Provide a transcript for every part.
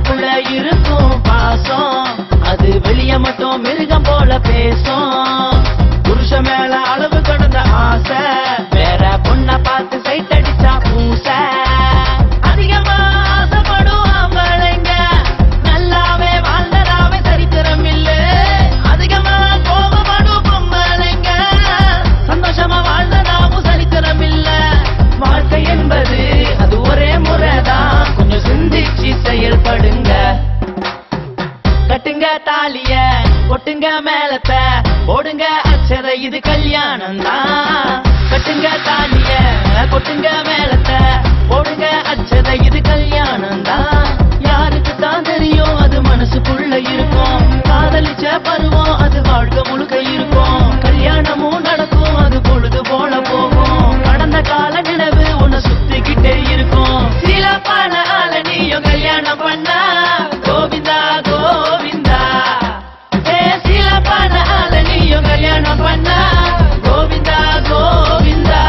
மனசுக்குள்ள இருக்கும் பாசம் அது வெளிய மட்டும் மிருகம் போல பேசும். புருஷ மேல அளவு கடந்த ஆசை வேற பொண்ண பார்த்து சைட் அடிச்சா பூச. அதிகமா ஆசைப்படும் ஆம்பளைங்க நல்லாவே வாழ்ந்ததாவே சரித்திரம் இல்ல. அதிகமா கோபப்படும் பொம்பளைங்க சந்தோஷமா வாழ்ந்ததாவும் சரித்திரம் இல்ல. வாழ்க்கை என்பது அது ஒரே முறைதான், கொஞ்சம் சிந்திச்சு செயல்படுங்க. கட்டுங்க தாலிய கொட்டுங்க மேலத்த போடுங்க அச்சத இது கல்யாணம் தான். கட்டுங்க தாலிய கொட்டுங்க மேலத்த போடுங்க அச்சத இது கல்யாணம் தான். யாருக்கு தான் தெரியும் அது மனசுக்குள்ள இருக்கும். காதலிச்ச பருவம் அது வாழ்க்கை முழுக்க இருக்கும். கல்யாணமும் நடக்கும் அது பொழுது போல போகும். கடந்த கால நினைவு உன்னை சுத்திக்கிட்டே இருக்கும். சீலப்பான ஆள நீயும் கல்யாணம் பண்ணா கோவிந்தா கோவிந்தா. சீலப்பான ஆள நீயும் கல்யாணம் பண்ணா கோவிந்தா கோவிந்தா.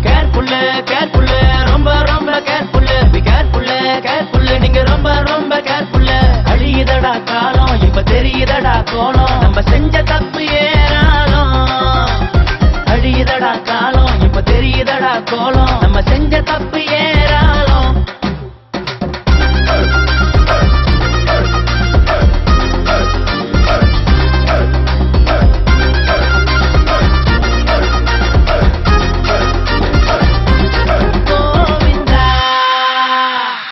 கேர்ஃபுல்லு கேர்ஃபுல்லு ரொம்ப ரொம்ப கேர்ஃபுல்லு. பி கேர்ஃபுல்லு கேர்ஃபுல்லு நீங்க ரொம்ப ரொம்ப கேர்ஃபுல்லு. அழியுதடா காலம் இப்ப தெரியுதடா கோலம். நம்ம செஞ்ச தப்பு ஏறாலும் அழியுதடா காலம் இப்ப தெரியுதடா கோலம்.